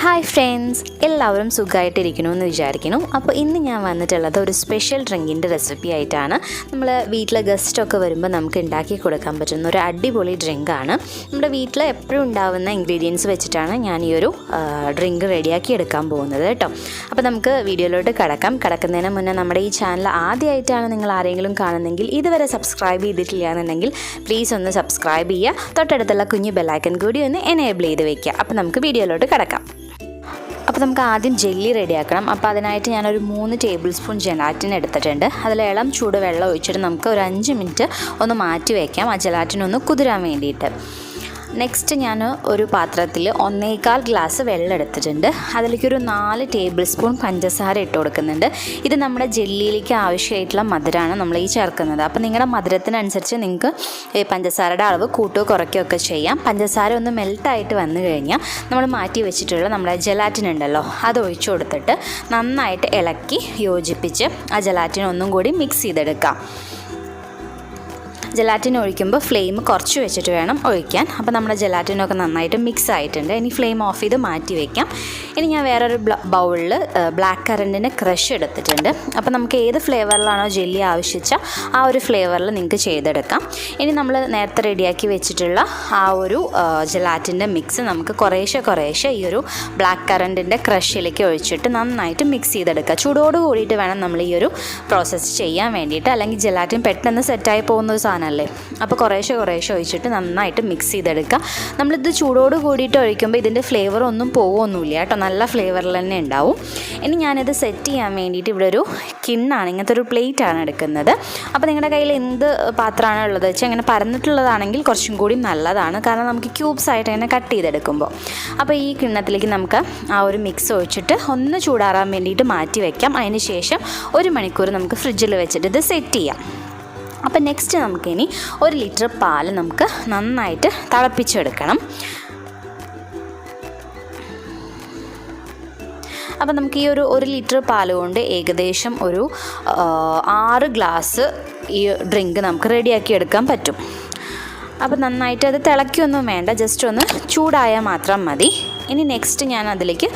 Hi friends, എല്ലാവരും സുഖമായിട്ടിരിക്കണമെന്ന് വിചാരിക്കുന്നു. അപ്പോൾ ഇന്ന് ഞാൻ വന്നിട്ടുള്ളത് ഒരു സ്പെഷ്യൽ ഡ്രിങ്കിൻ്റെ റെസിപ്പി ആയിട്ടാണ്. നമ്മൾ വീട്ടിലെ ഗസ്റ്റൊക്കെ വരുമ്പോൾ നമുക്ക് ഉണ്ടാക്കി കൊടുക്കാൻ പറ്റുന്ന ഒരു അടിപൊളി ഡ്രിങ്കാണ്. നമ്മുടെ വീട്ടിൽ എപ്പോഴും ഉണ്ടാകുന്ന ഇൻഗ്രീഡിയൻസ് വെച്ചിട്ടാണ് ഞാൻ ഈ ഒരു ഡ്രിങ്ക് റെഡിയാക്കി എടുക്കാൻ പോകുന്നത് കേട്ടോ. അപ്പോൾ നമുക്ക് വീഡിയോയിലോട്ട് കടക്കുന്നതിന് മുന്നേ നമ്മുടെ ഈ ചാനൽ ആദ്യമായിട്ടാണ് നിങ്ങൾ ആരെങ്കിലും കാണുന്നെങ്കിൽ ഇതുവരെ സബ്സ്ക്രൈബ് ചെയ്തിട്ടില്ല എന്നുണ്ടെങ്കിൽ പ്ലീസ് ഒന്ന് സബ്സ്ക്രൈബ് ചെയ്യുക. തൊട്ടടുത്തുള്ള കുഞ്ഞു ബെല്ലൈക്കൺ കൂടി ഒന്ന് എനേബിൾ ചെയ്ത് വെക്കുക. അപ്പോൾ നമുക്ക് വീഡിയോയിലോട്ട് കടക്കാം. അപ്പോൾ നമുക്ക് ആദ്യം ജെല്ലി റെഡിയാക്കണം. അപ്പോൾ അതിനായിട്ട് ഞാനൊരു 3 ടേബിൾ സ്പൂൺ ജെലാറ്റിൻ എടുത്തിട്ടുണ്ട്. അതിൽ ഇളം ചൂട് വെള്ളം ഒഴിച്ചിട്ട് നമുക്ക് ഒരു 5 മിനിറ്റ് ഒന്ന് മാറ്റി വയ്ക്കാം, ആ ജെലാറ്റിൻ ഒന്ന് കുതിരാൻ വേണ്ടിയിട്ട്. നെക്സ്റ്റ് ഞാൻ ഒരു പാത്രത്തിൽ 1.25 ഗ്ലാസ് വെള്ളം എടുത്തിട്ടുണ്ട്. അതിലേക്കൊരു 4 ടേബിൾ സ്പൂൺ പഞ്ചസാര ഇട്ട് കൊടുക്കുന്നുണ്ട്. ഇത് നമ്മുടെ ജെല്ലിയിലേക്ക് ആവശ്യമായിട്ടുള്ള മധുരമാണ് നമ്മൾ ഈ ചേർക്കുന്നത്. അപ്പോൾ നിങ്ങളുടെ മധുരത്തിനനുസരിച്ച് നിങ്ങൾക്ക് പഞ്ചസാരയുടെ അളവ് കൂട്ടുകയോ കുറയ്ക്കുകയോ ഒക്കെ ചെയ്യാം. പഞ്ചസാര ഒന്ന് മെൽട്ടായിട്ട് വന്നു കഴിഞ്ഞാൽ നമ്മൾ മാറ്റി വെച്ചിട്ടുള്ള നമ്മുടെ ജെലാറ്റിൻ ഉണ്ടല്ലോ, അത് ഒഴിച്ചു കൊടുത്തിട്ട് നന്നായിട്ട് ഇളക്കി യോജിപ്പിച്ച് ആ ജെലാറ്റിൻ ഒന്നും കൂടി മിക്സ് ചെയ്തെടുക്കാം. ജെലാറ്റിൻ ഒഴിക്കുമ്പോൾ ഫ്ലെയിം കുറച്ച് വെച്ചിട്ട് വേണം ഒഴിക്കാൻ. അപ്പോൾ നമ്മുടെ ജെലാറ്റിനൊക്കെ നന്നായിട്ട് മിക്സ് ആയിട്ടുണ്ട്. ഇനി ഫ്ലെയിം ഓഫ് ചെയ്ത് മാറ്റി വയ്ക്കാം. ഇനി ഞാൻ വേറൊരു ബൗളിൽ ബ്ലാക്ക് കറൻറ്റിൻ്റെ ക്രഷ് എടുത്തിട്ടുണ്ട്. അപ്പോൾ നമുക്ക് ഏത് ഫ്ലേവറിലാണോ ജെല്ലി ആവശ്യിച്ചാൽ ആ ഒരു ഫ്ലേവറിൽ നിങ്ങൾക്ക് ചെയ്തെടുക്കാം. ഇനി നമ്മൾ നേരത്തെ റെഡിയാക്കി വെച്ചിട്ടുള്ള ആ ഒരു ജെലാറ്റിൻ്റെ മിക്സ് നമുക്ക് കുറേശ്ശെ ഈ ഒരു ബ്ലാക്ക് കറൻറ്റിൻ്റെ ക്രഷിലേക്ക് ഒഴിച്ചിട്ട് നന്നായിട്ട് മിക്സ് ചെയ്തെടുക്കുക. ചൂടോട് കൂടിയിട്ട് വേണം നമ്മൾ ഈ ഒരു പ്രോസസ്സ് ചെയ്യാൻ വേണ്ടിയിട്ട്, അല്ലെങ്കിൽ ജെലാറ്റിൻ പെട്ടെന്ന് സെറ്റായി പോകുന്ന ഒരു സാധനമല്ലേ. അപ്പോൾ കുറേശ്ശെ ഒഴിച്ചിട്ട് നന്നായിട്ട് മിക്സ് ചെയ്തെടുക്കുക. നമ്മളിത് ചൂടോട് കൂടിയിട്ട് ഒഴിക്കുമ്പോൾ ഇതിൻ്റെ ഫ്ലേവർ ഒന്നും പോകുമൊന്നുമില്ല കേട്ടോ, നല്ല ഫ്ലേവറിൽ തന്നെ ഉണ്ടാവും. ഇനി ഞാനിത് സെറ്റ് ചെയ്യാൻ വേണ്ടിയിട്ട് ഇവിടെ ഒരു കിണ്ണാണ്, ഇങ്ങനത്തെ ഒരു പ്ലേറ്റാണ് എടുക്കുന്നത്. അപ്പോൾ നിങ്ങളുടെ കയ്യിൽ എന്ത് പാത്രമാണ് ഉള്ളത് വെച്ചാൽ അങ്ങനെ പരന്നിട്ടുള്ളതാണെങ്കിൽ കുറച്ചും കൂടി നല്ലതാണ്, കാരണം നമുക്ക് ക്യൂബ്സ് ആയിട്ട് അങ്ങനെ കട്ട് ചെയ്തെടുക്കുമ്പോൾ. അപ്പോൾ ഈ കിണ്ണത്തിലേക്ക് നമുക്ക് ആ ഒരു മിക്സ് ഒഴിച്ചിട്ട് ഒന്ന് ചൂടാറാൻ വേണ്ടിയിട്ട് മാറ്റി വയ്ക്കാം. അതിന് ശേഷം 1 മണിക്കൂർ നമുക്ക് ഫ്രിഡ്ജിൽ വെച്ചിട്ട് ഇത് സെറ്റ് ചെയ്യാം. അപ്പോൾ നെക്സ്റ്റ് നമുക്കിനി 1 ലിറ്റർ പാൽ നമുക്ക് നന്നായിട്ട് തിളപ്പിച്ചെടുക്കണം. അപ്പോൾ നമുക്ക് ഈ ഒരു 1 ലിറ്റർ പാൽ കൊണ്ട് ഏകദേശം ഒരു 6 ഗ്ലാസ് ഈ ഡ്രിങ്ക് നമുക്ക് റെഡിയാക്കി എടുക്കാൻ പറ്റും. അപ്പോൾ നന്നായിട്ട് അത് തിളയ്ക്കൊന്നും വേണ്ട, ജസ്റ്റ് ഒന്ന് ചൂടായാൽ മാത്രം മതി. ഇനി നെക്സ്റ്റ് ഞാൻ അതിലേക്ക്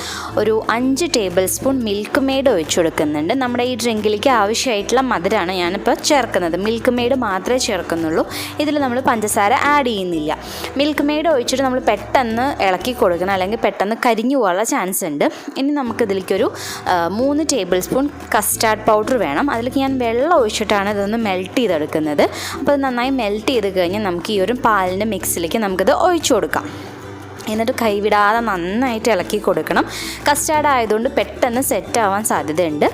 ഒരു 5 ടേബിൾ സ്പൂൺ മിൽക്ക് മെയ്ഡ് ഒഴിച്ചു കൊടുക്കുന്നുണ്ട്. നമ്മുടെ ഈ ഡ്രിങ്കിലേക്ക് ആവശ്യമായിട്ടുള്ള മധുരമാണ് ഞാനിപ്പോൾ ചേർക്കുന്നത്. മിൽക്ക് മെയ്ഡ് മാത്രമേ ചേർക്കുന്നുള്ളൂ, ഇതിൽ നമ്മൾ പഞ്ചസാര ആഡ് ചെയ്യുന്നില്ല. മിൽക്ക് മെയ്ഡ് ഒഴിച്ചിട്ട് നമ്മൾ പെട്ടെന്ന് ഇളക്കി കൊടുക്കണം, അല്ലെങ്കിൽ പെട്ടെന്ന് കരിഞ്ഞു പോകാനുള്ള ചാൻസ് ഉണ്ട്. ഇനി നമുക്കിതിലേക്കൊരു 3 ടേബിൾ സ്പൂൺ കസ്റ്റാർഡ് പൗഡർ വേണം. അതിലേക്ക് ഞാൻ വെള്ളം ഒഴിച്ചിട്ടാണ് ഇതൊന്ന് മെൽറ്റ് ചെയ്തെടുക്കുന്നത്. അപ്പോൾ അത് നന്നായി മെൽറ്റ് ചെയ്ത് കഴിഞ്ഞാൽ നമുക്ക് ഈ ഒരു പാലിൻ്റെ മിക്സിലേക്ക് നമുക്കിത് ഒഴിച്ചു കൊടുക്കാം. എന്നിട്ട് കൈവിടാതെ നന്നായിട്ട് ഇളക്കി കൊടുക്കണം. കസ്റ്റാർഡ് ആയതുകൊണ്ട് പെട്ടെന്ന് സെറ്റ് ആവാൻ സാധ്യതയുണ്ട്,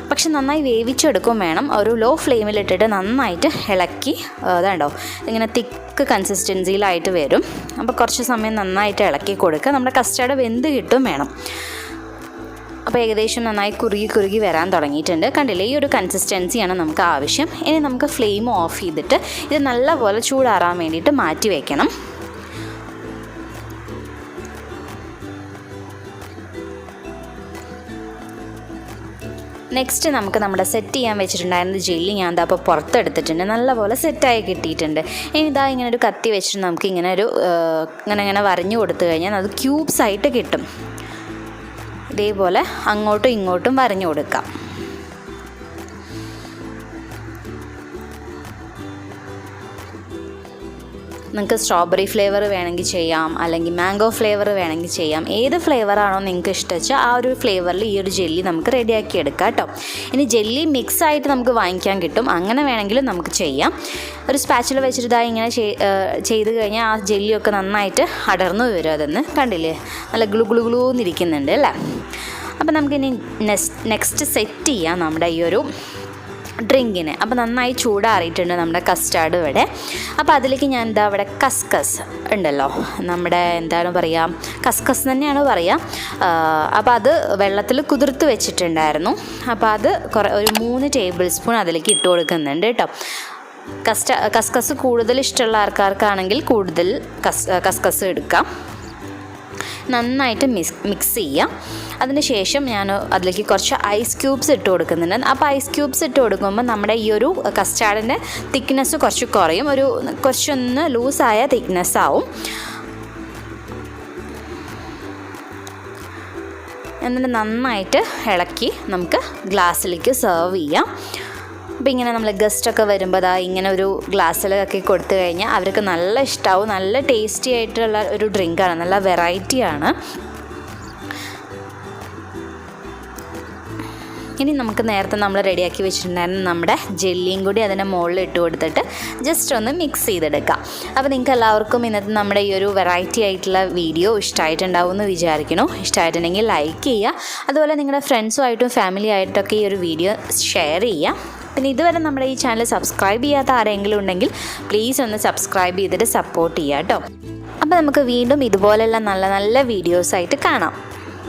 പക്ഷെ നന്നായി വേവിച്ചെടുക്കും വേണം. ഒരു ലോ ഫ്ലെയിമിലിട്ടിട്ട് നന്നായിട്ട് ഇളക്കി, അതാണ്ടോ ഇങ്ങനെ തിക്ക് കൺസിസ്റ്റൻസിയിലായിട്ട് വരും. അപ്പോൾ കുറച്ച് സമയം നന്നായിട്ട് ഇളക്കി കൊടുക്കുക. നമ്മുടെ കസ്റ്റാർഡ് വെന്ത് കിട്ടും വേണം. അപ്പോൾ ഏകദേശം നന്നായി കുറുകി വരാൻ തുടങ്ങിയിട്ടുണ്ട്. കണ്ടില്ലേ, ഈ ഒരു കൺസിസ്റ്റൻസിയാണ് നമുക്ക് ആവശ്യം. ഇനി നമുക്ക് ഫ്ലെയിം ഓഫ് ചെയ്തിട്ട് ഇത് നല്ലപോലെ ചൂടാറാൻ വേണ്ടിയിട്ട് മാറ്റി വയ്ക്കണം. നെക്സ്റ്റ് നമുക്ക് നമ്മുടെ സെറ്റ് ചെയ്യാൻ വെച്ചിട്ടുണ്ടായിരുന്ന ജെല്ലി ഞാൻ എന്താ അപ്പോൾ പുറത്തെടുത്തിട്ടുണ്ട്, നല്ലപോലെ സെറ്റായി കിട്ടിയിട്ടുണ്ട്. ഇനി ഇതാ ഇങ്ങനെ ഒരു കത്തി വെച്ചിട്ട് നമുക്ക് ഇങ്ങനെ വരഞ്ഞു കൊടുത്തു കഴിഞ്ഞാൽ അത് ക്യൂബ്സ് ആയിട്ട് കിട്ടും. ഇതേപോലെ അങ്ങോട്ടും ഇങ്ങോട്ടും വരഞ്ഞു കൊടുക്കാം. നിങ്ങൾക്ക് സ്ട്രോബെറി ഫ്ലേവർ വേണമെങ്കിൽ ചെയ്യാം, അല്ലെങ്കിൽ മാംഗോ ഫ്ലേവർ വേണമെങ്കിൽ ചെയ്യാം. ഏത് ഫ്ലേവറാണോ നിങ്ങൾക്ക് ഇഷ്ടം ആ ഒരു ഫ്ലേവറിൽ ഈ ഒരു ജെല്ലി നമുക്ക് റെഡിയാക്കി എടുക്കാം കേട്ടോ. ഇനി ജെല്ലി മിക്സ് ആയിട്ട് നമുക്ക് വാങ്ങിക്കാൻ കിട്ടും, അങ്ങനെ വേണമെങ്കിലും നമുക്ക് ചെയ്യാം. ഒരു സ്പാച്ചിൽ വെച്ചിട്ട് ഇതായി ഇങ്ങനെ ചെയ്ത് കഴിഞ്ഞാൽ ആ ജെല്ലിയൊക്കെ നന്നായിട്ട് അടർന്നു വരും. അതൊന്ന് കണ്ടില്ലേ, നല്ല ഗ്ലൂന്നിരിക്കുന്നുണ്ട് അല്ലേ. അപ്പോൾ നമുക്കിനി നെക്സ്റ്റ് സെറ്റ് ചെയ്യാം നമ്മുടെ ഈ ഒരു ഡ്രിങ്കിന്. അപ്പോൾ നന്നായി ചൂടാറിയിട്ടുണ്ട് നമ്മുടെ കസ്റ്റാർഡ് ഇവിടെ. അപ്പോൾ അതിലേക്ക് ഞാൻ അവിടെ കസ്കസ് ഉണ്ടല്ലോ, നമ്മുടെ എന്താണ് പറയുക, കസ്കസ് തന്നെയാണ് പറയുക. അപ്പോൾ അത് വെള്ളത്തിൽ കുതിർത്ത് വെച്ചിട്ടുണ്ടായിരുന്നു. അപ്പോൾ അത് ഒരു 3 ടേബിൾ സ്പൂൺ അതിലേക്ക് ഇട്ട് കൊടുക്കുന്നുണ്ട് കേട്ടോ. കസ്കസ് കൂടുതൽ ഇഷ്ടമുള്ള ആൾക്കാർക്കാണെങ്കിൽ കൂടുതൽ കസ്കസ് എടുക്കാം. നന്നായിട്ട് മിക്സ് ചെയ്യാം. അതിന് ശേഷം ഞാൻ അതിലേക്ക് കുറച്ച് ഐസ് ക്യൂബ്സ് ഇട്ട് കൊടുക്കുന്നുണ്ട്. അപ്പോൾ ഐസ് ക്യൂബ്സ് ഇട്ട് കൊടുക്കുമ്പോൾ നമ്മുടെ ഈ ഒരു കസ്റ്റാർഡിൻ്റെ തിക്നെസ് കുറച്ച് കുറയും, കുറച്ചൊന്ന് ലൂസായ തിക്നെസ് ആവും. എന്നിട്ട് നന്നായിട്ട് ഇളക്കി നമുക്ക് ഗ്ലാസ്സിലേക്ക് സെർവ് ചെയ്യാം. അപ്പോൾ ഇങ്ങനെ നമ്മൾ ഗസ്റ്റൊക്കെ വരുമ്പോൾ ഇങ്ങനെ ഒരു ഗ്ലാസ്സിലൊക്കെ കൊടുത്തു കഴിഞ്ഞാൽ അവർക്ക് നല്ല ഇഷ്ടമാവും. നല്ല ടേസ്റ്റി ആയിട്ടുള്ള ഒരു ഡ്രിങ്കാണ്, നല്ല വെറൈറ്റിയാണ്. ഇനി നമുക്ക് നേരത്തെ നമ്മൾ റെഡിയാക്കി വെച്ചിട്ടുണ്ടായിരുന്ന നമ്മുടെ ജെല്ലിയും കൂടി അതിൻ്റെ മുകളിൽ ഇട്ട് കൊടുത്തിട്ട് ജസ്റ്റ് ഒന്ന് മിക്സ് ചെയ്തെടുക്കാം. അപ്പോൾ നിങ്ങൾക്ക് എല്ലാവർക്കും ഇന്നത്തെ നമ്മുടെ ഈ ഒരു വെറൈറ്റി ആയിട്ടുള്ള വീഡിയോ ഇഷ്ടമായിട്ടുണ്ടാവും എന്ന് വിചാരിക്കുന്നു. ഇഷ്ടമായിട്ടുണ്ടെങ്കിൽ ലൈക്ക് ചെയ്യുക. അതുപോലെ നിങ്ങളുടെ ഫ്രണ്ട്സുമായിട്ടും ഫാമിലി ആയിട്ടൊക്കെ ഈ ഒരു വീഡിയോ ഷെയർ ചെയ്യുക. പിന്നെ ഇതുവരെ നമ്മുടെ ഈ ചാനൽ സബ്സ്ക്രൈബ് ചെയ്യാത്ത ആരെങ്കിലും ഉണ്ടെങ്കിൽ പ്ലീസ് ഒന്ന് സബ്സ്ക്രൈബ് ചെയ്തിട്ട് സപ്പോർട്ട് ചെയ്യുക കേട്ടോ. അപ്പോൾ നമുക്ക് വീണ്ടും ഇതുപോലെയുള്ള നല്ല നല്ല വീഡിയോസായിട്ട് കാണാം.